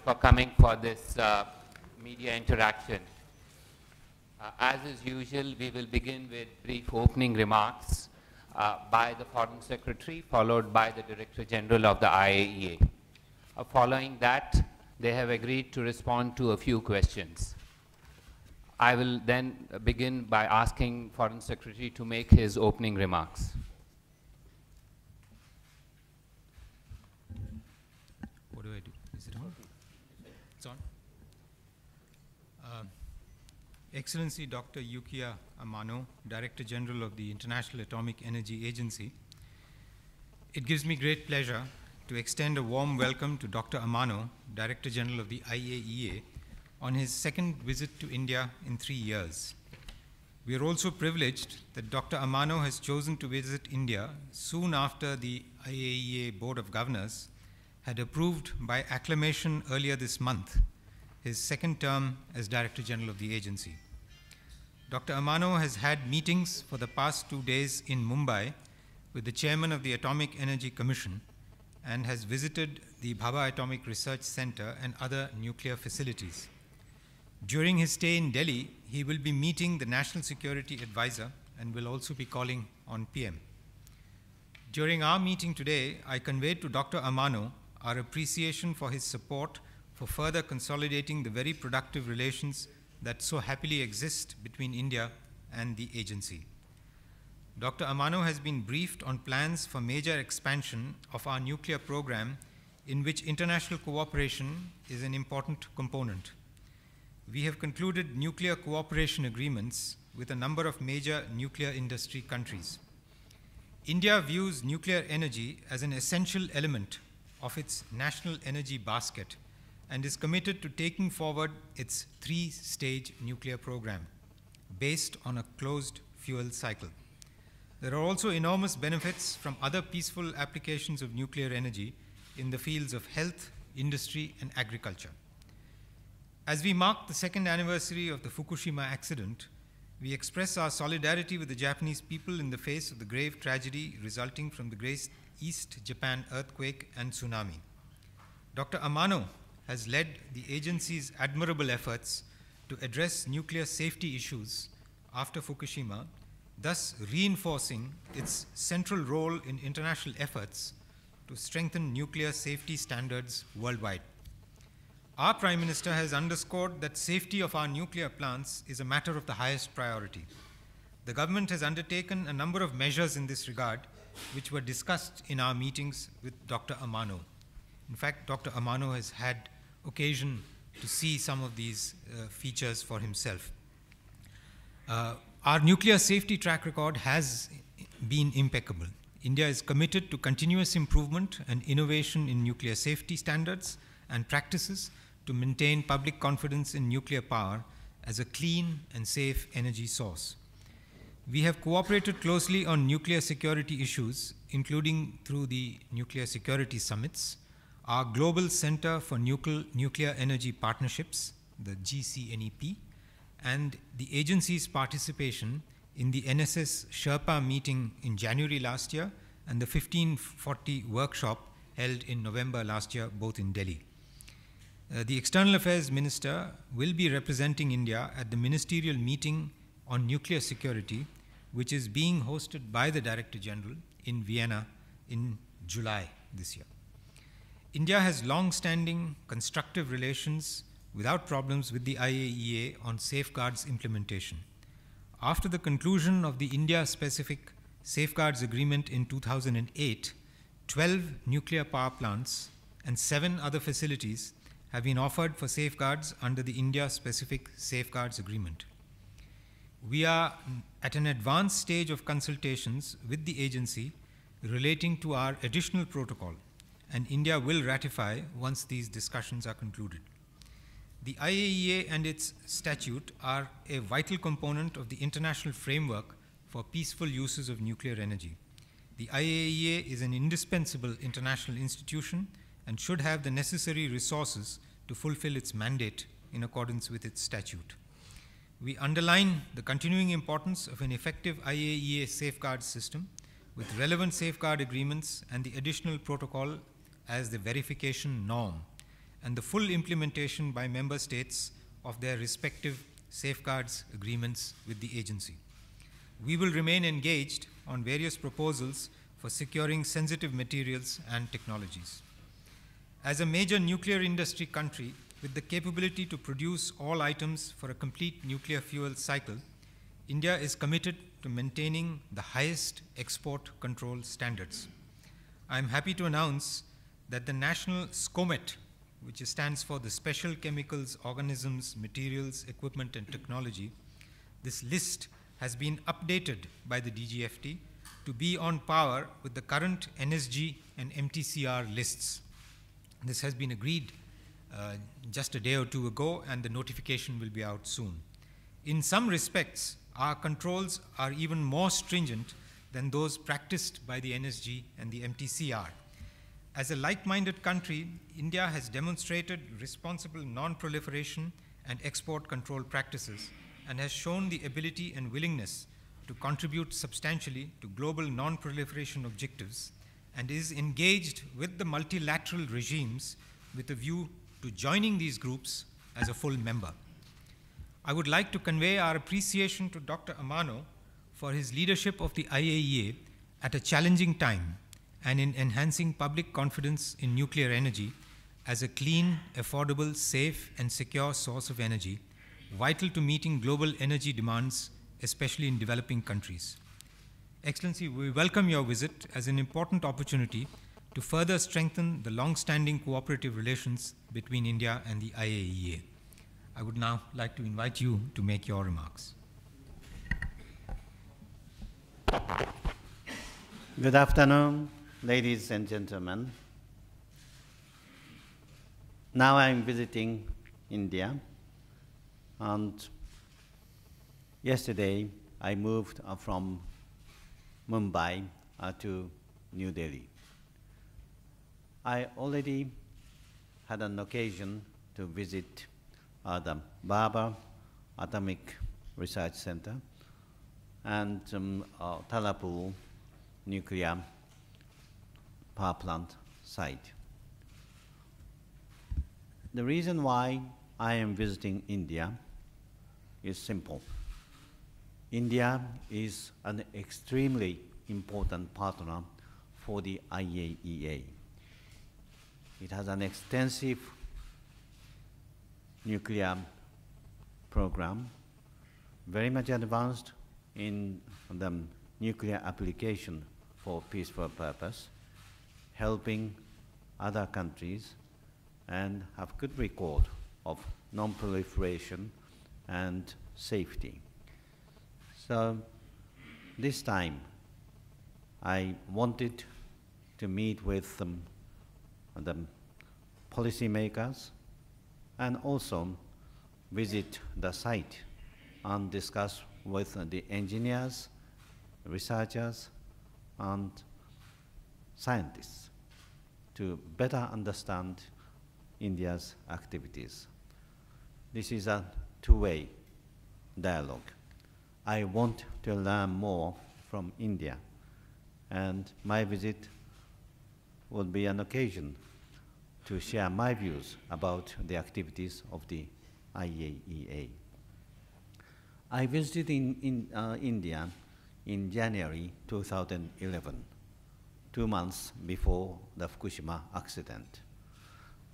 for coming for this media interaction. As is usual, we will begin with brief opening remarks by the Foreign Secretary, followed by the Director General of the IAEA. Following that, they have agreed to respond to a few questions. I will then begin by asking Foreign Secretary to make his opening remarks. What do I do? Is it on? It's on. Excellency Dr. Yukiya Amano, Director General of the International Atomic Energy Agency, it gives me great pleasure to extend a warm welcome to Dr. Amano, Director General of the IAEA, on his second visit to India in 3 years. We are also privileged that Dr. Amano has chosen to visit India soon after the IAEA Board of Governors had approved by acclamation earlier this month his second term as Director General of the agency. Dr. Amano has had meetings for the past 2 days in Mumbai with the Chairman of the Atomic Energy Commission and has visited the Bhabha Atomic Research Center and other nuclear facilities. During his stay in Delhi, he will be meeting the National Security Advisor and will also be calling on PM. During our meeting today, I conveyed to Dr. Amano our appreciation for his support for further consolidating the very productive relations that so happily exist between India and the agency. Dr. Amano has been briefed on plans for major expansion of our nuclear program, in which international cooperation is an important component. We have concluded nuclear cooperation agreements with a number of major nuclear industry countries. India views nuclear energy as an essential element of its national energy basket and is committed to taking forward its 3-stage nuclear program based on a closed fuel cycle. There are also enormous benefits from other peaceful applications of nuclear energy in the fields of health, industry, and agriculture. As we mark the second anniversary of the Fukushima accident, we express our solidarity with the Japanese people in the face of the grave tragedy resulting from the great East Japan earthquake and tsunami. Dr. Amano has led the agency's admirable efforts to address nuclear safety issues after Fukushima, thus reinforcing its central role in international efforts to strengthen nuclear safety standards worldwide. Our Prime Minister has underscored that safety of our nuclear plants is a matter of the highest priority. The government has undertaken a number of measures in this regard, which were discussed in our meetings with Dr. Amano. In fact, Dr. Amano has had occasion to see some of these features for himself. Our nuclear safety track record has been impeccable. India is committed to continuous improvement and innovation in nuclear safety standards and practices to maintain public confidence in nuclear power as a clean and safe energy source. We have cooperated closely on nuclear security issues, including through the Nuclear Security Summits, our Global Center for Nuclear Energy Partnerships, the GCNEP, and the agency's participation in the NSS Sherpa meeting in January last year and the 1540 workshop held in November last year, both in Delhi. The External Affairs Minister will be representing India at the ministerial meeting on nuclear security, which is being hosted by the Director General in Vienna in July this year. India has long-standing constructive relations without problems with the IAEA on safeguards implementation. After the conclusion of the India-specific safeguards agreement in 2008, 12 nuclear power plants and 7 other facilities have been offered for safeguards under the India-specific safeguards agreement. We are at an advanced stage of consultations with the agency relating to our additional protocol, and India will ratify once these discussions are concluded. The IAEA and its statute are a vital component of the international framework for peaceful uses of nuclear energy. The IAEA is an indispensable international institution and should have the necessary resources to fulfill its mandate in accordance with its statute. We underline the continuing importance of an effective IAEA safeguard system with relevant safeguard agreements and the additional protocol as the verification norm, and the full implementation by member states of their respective safeguards agreements with the agency. We will remain engaged on various proposals for securing sensitive materials and technologies. As a major nuclear industry country with the capability to produce all items for a complete nuclear fuel cycle, India is committed to maintaining the highest export control standards. I am happy to announce that the National SCOMET, which stands for the Special Chemicals, Organisms, Materials, Equipment and Technology, this list has been updated by the DGFT to be on par with the current NSG and MTCR lists. This has been agreed just a day or two ago, and the notification will be out soon. In some respects, our controls are even more stringent than those practiced by the NSG and the MTCR. As a like-minded country, India has demonstrated responsible non-proliferation and export control practices and has shown the ability and willingness to contribute substantially to global non-proliferation objectives, and is engaged with the multilateral regimes with a view to joining these groups as a full member. I would like to convey our appreciation to Dr. Amano for his leadership of the IAEA at a challenging time and in enhancing public confidence in nuclear energy as a clean, affordable, safe, and secure source of energy, vital to meeting global energy demands, especially in developing countries. Excellency, we welcome your visit as an important opportunity to further strengthen the long-standing cooperative relations between India and the IAEA. I would now like to invite you to make your remarks. Good afternoon, ladies and gentlemen. Now I'm visiting India, and yesterday I moved from Mumbai to New Delhi. I already had an occasion to visit the Bhabha Atomic Research Center and Tarapur nuclear power plant site. The reason why I am visiting India is simple. India is an extremely important partner for the IAEA. It has an extensive nuclear program, very much advanced in the nuclear application for peaceful purpose, helping other countries, and have good record of non-proliferation and safety. So this time I wanted to meet with the policymakers and also visit the site and discuss with the engineers, researchers, and scientists to better understand India's activities. This is a two-way dialogue. I want to learn more from India, and my visit would be an occasion to share my views about the activities of the IAEA. I visited India in January 2011, 2 months before the Fukushima accident.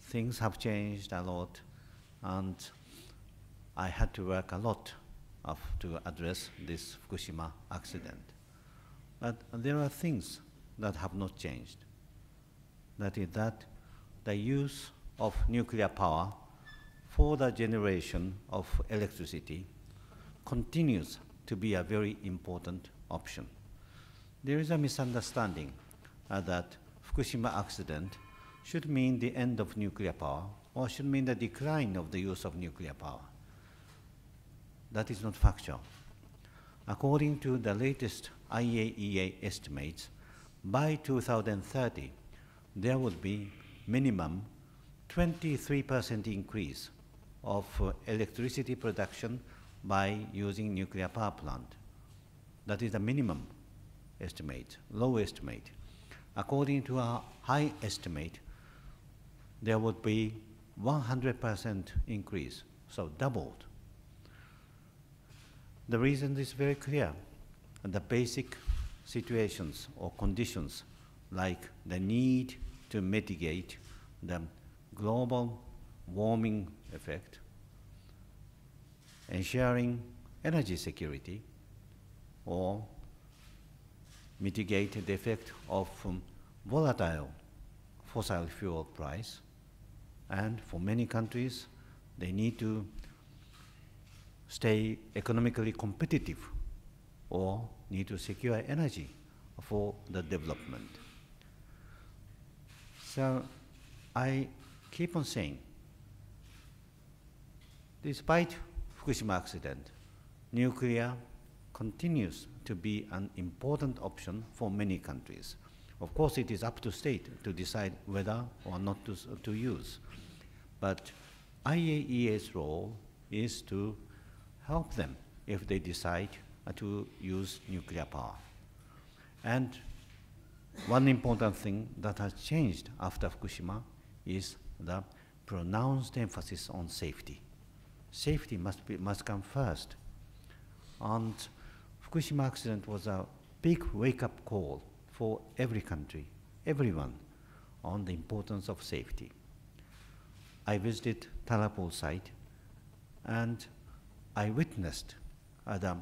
Things have changed a lot, and I had to work a lot to address this Fukushima accident. But there are things that have not changed. That is that the use of nuclear power for the generation of electricity continues to be a very important option. There is a misunderstanding that Fukushima accident should mean the end of nuclear power or should mean the decline of the use of nuclear power. That is not factual. According to the latest IAEA estimates, by 2030, there would be minimum 23% increase of electricity production by using nuclear power plant. That is the minimum estimate, low estimate. According to a high estimate, there would be 100% increase, so doubled. The reason is very clear. The basic situations or conditions like the need to mitigate the global warming effect, ensuring energy security, or mitigate the effect of volatile fossil fuel price. And for many countries, they need to stay economically competitive or need to secure energy for the development. So I keep on saying, despite Fukushima accident, nuclear continues to be an important option for many countries. Of course, it is up to state to decide whether or not to use. But IAEA's role is to help them if they decide to use nuclear power. And one important thing that has changed after Fukushima is the pronounced emphasis on safety. Safety must come first. And Fukushima accident was a big wake-up call for every country, everyone, on the importance of safety. I visited Tallapole site, and I witnessed the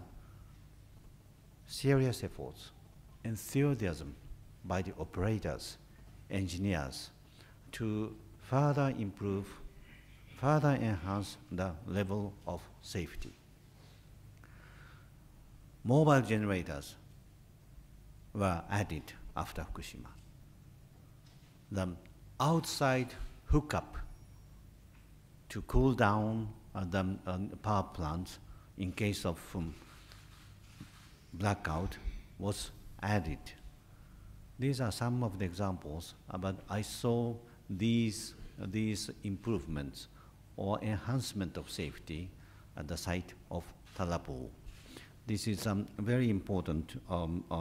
serious efforts, enthusiasm by the operators, engineers, to further improve, further enhance the level of safety. Mobile generators were added after Fukushima. The outside hookup to cool down the power plants in case of blackout was added. These are some of the examples, but I saw these improvements or enhancement of safety at the site of Tallapole. This is very important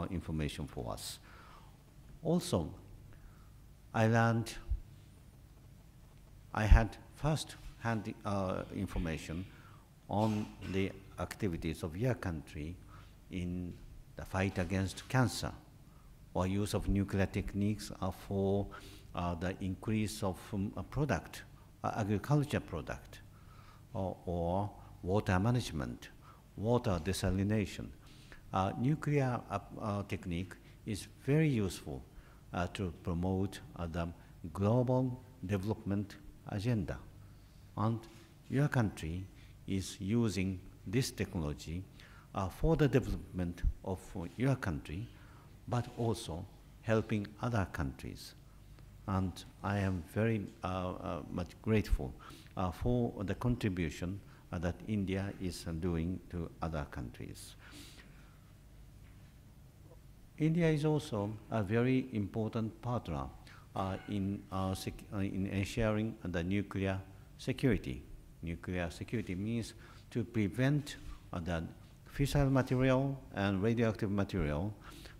information for us. Also, I had first-hand information on the activities of your country in the fight against cancer, or use of nuclear techniques for the increase of agriculture product, or water management, water desalination. Nuclear technique is very useful to promote the global development agenda. And your country is using this technology for the development of your country, but also helping other countries. And I am very much grateful for the contribution that India is doing to other countries. India is also a very important partner in ensuring the nuclear security. Nuclear security means to prevent the fissile material and radioactive material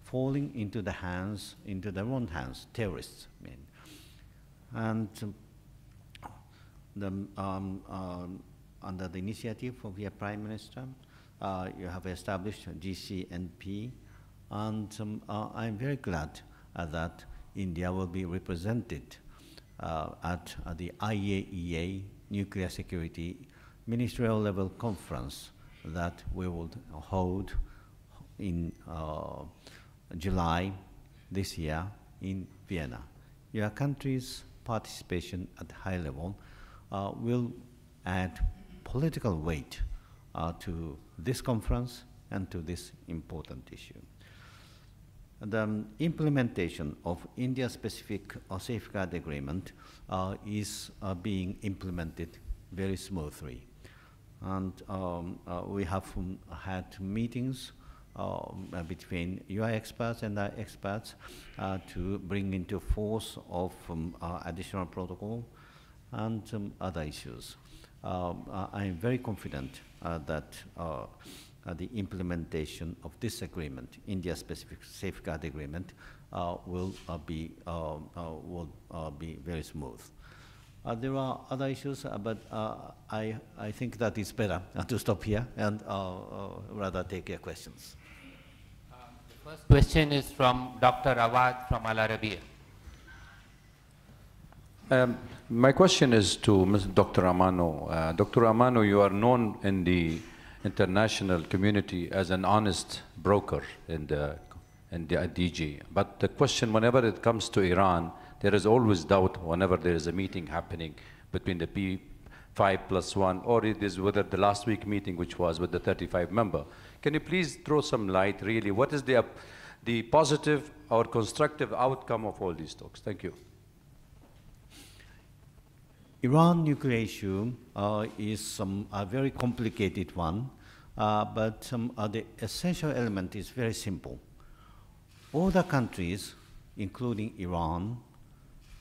falling into the wrong hands, terrorists. I mean. And under the initiative of your Prime Minister, you have established GCNP, and I'm very glad that India will be represented at the IAEA Nuclear Security Ministerial Level Conference that we will hold in July this year in Vienna. Your country's participation at high level will add political weight to this conference and to this important issue. The implementation of India-specific safeguard agreement is being implemented very smoothly. And we have had meetings between your experts and our experts to bring into force of additional protocol and other issues. I am very confident that the implementation of this agreement, India-specific safeguard agreement, will be very smooth. There are other issues, but I think that it's better to stop here and rather take your questions. The first question is from Dr. Awad from Al Arabiya. My question is to Dr. Amano. Dr. Amano, you are known in the international community as an honest broker in the DG. But the question, whenever it comes to Iran, there is always doubt whenever there is a meeting happening between the P5+1, or it is whether the last week meeting, which was with the 35 member. Can you please throw some light, really? What is the positive or constructive outcome of all these talks? Thank you. Iran nuclear issue is a very complicated one, but the essential element is very simple. All the countries, including Iran,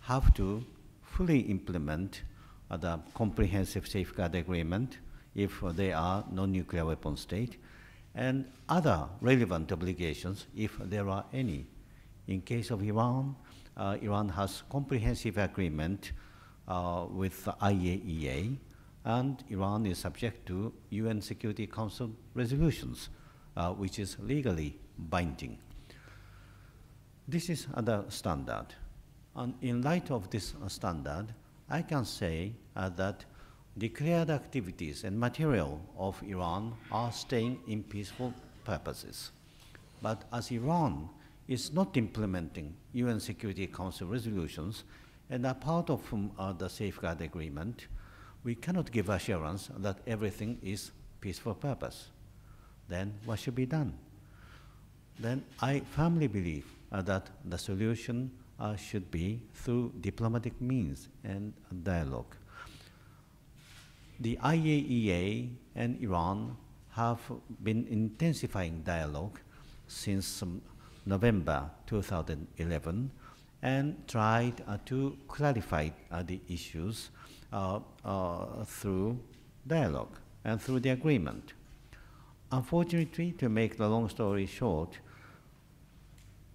have to fully implement the comprehensive safeguard agreement if they are non-nuclear weapon state, and other relevant obligations if there are any. In case of Iran, Iran has comprehensive agreement with the IAEA, and Iran is subject to UN Security Council resolutions, which is legally binding. This is the standard. And in light of this standard, I can say that declared activities and material of Iran are staying in peaceful purposes. But as Iran is not implementing UN Security Council resolutions and are part of the safeguard agreement, we cannot give assurance that everything is peaceful purpose. Then what should be done? Then I firmly believe that the solution should be through diplomatic means and dialogue. The IAEA and Iran have been intensifying dialogue since November 2011 and tried to clarify the issues through dialogue and through the agreement. Unfortunately, to make the long story short,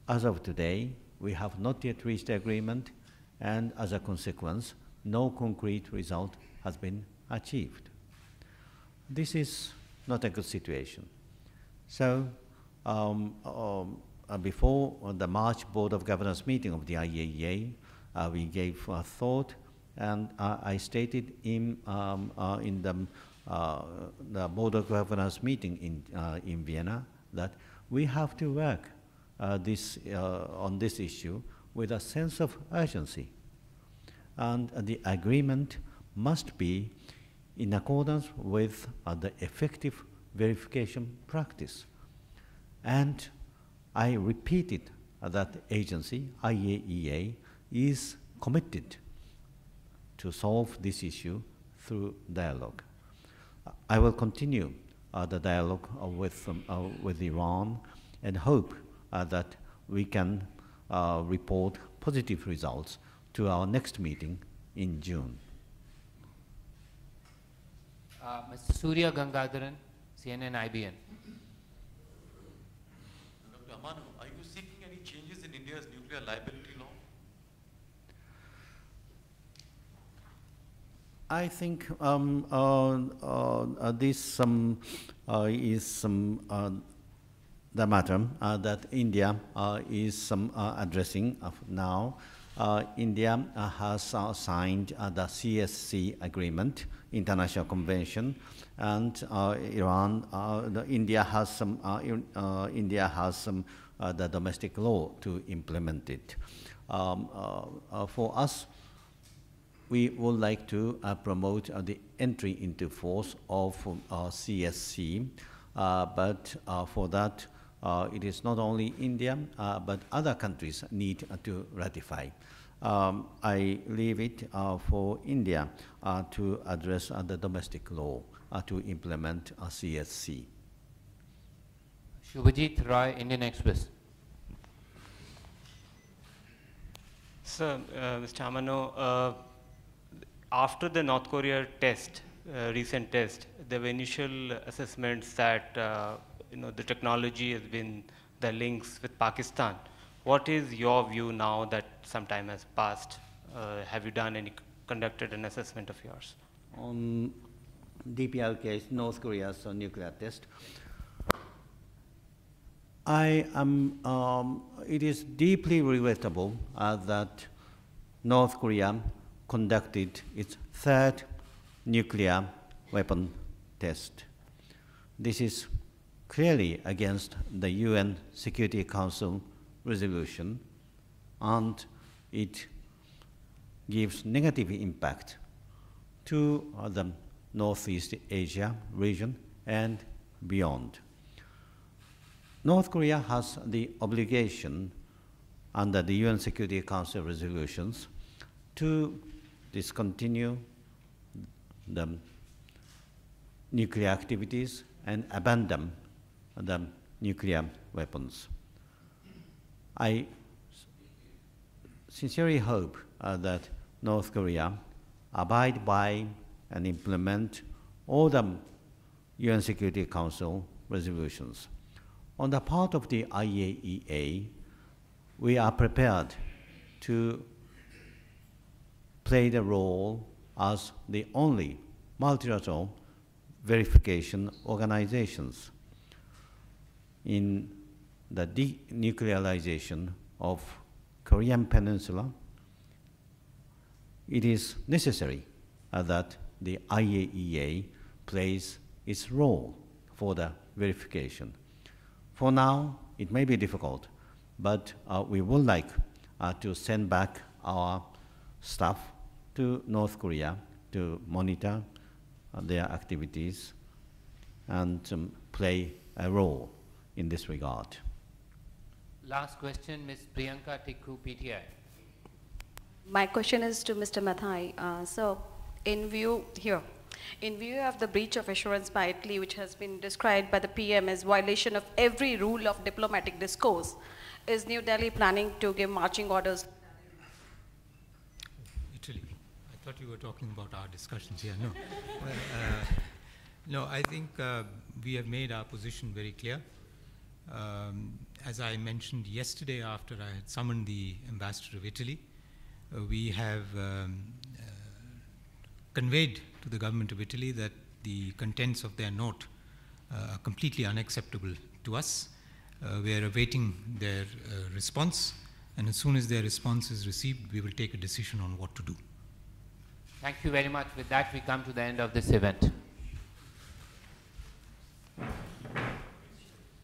as of today, we have not yet reached agreement, and as a consequence, no concrete result has been achieved. This is not a good situation. So, before the March Board of Governors meeting of the IAEA, we gave thought, and I stated in the Board of Governors meeting in Vienna that we have to work on this issue with a sense of urgency. And the agreement must be in accordance with the effective verification practice. And I repeated that agency, IAEA, is committed to solve this issue through dialogue. I will continue the dialogue with Iran and hope that we can report positive results to our next meeting in June. Mr. Surya Gangadharan, CNN IBN. Dr. Amano, are you seeking any changes in India's nuclear liability law? I think this is the matter that India is addressing now. India has signed the CSC agreement, international convention, and India has the domestic law to implement it. For us, we would like to promote the entry into force of CSC, but for that, it is not only India, but other countries need to ratify. I leave it for India to address the domestic law to implement CSC. Shubhajit Roy, Indian Express. Sir, Mr. Amano, after the North Korea test, recent test, there were initial assessments that the technology has been the links with Pakistan. What is your view now that some time has passed? Have you done any conducted an assessment of yours? On DPR case, North Korea's nuclear test, it is deeply regrettable that North Korea conducted its third nuclear weapon test. This is clearly against the UN Security Council resolution, and it gives negative impact to the Northeast Asia region and beyond. North Korea has the obligation under the UN Security Council resolutions to discontinue the nuclear activities and abandon the nuclear weapons. I sincerely hope that North Korea abide by and implement all the UN Security Council resolutions. On the part of the IAEA, we are prepared to play the role as the only multilateral verification organizations in the denuclearization of Korean Peninsula. It is necessary that the IAEA plays its role for the verification. For now, it may be difficult, but we would like to send back our staff to North Korea to monitor their activities and play a role in this regard. Last question, Ms. Priyanka Tikku, PTI. My question is to Mr. Mathai. So, in view of the breach of assurance by Italy, which has been described by the PM as violation of every rule of diplomatic discourse, is New Delhi planning to give marching orders? Italy. I thought you were talking about our discussions here. No. No, I think we have made our position very clear. As I mentioned yesterday after I had summoned the ambassador of Italy, we have conveyed to the government of Italy that the contents of their note are completely unacceptable to us. We are awaiting their response, and as soon as their response is received, we will take a decision on what to do. Thank you very much. With that, we come to the end of this event.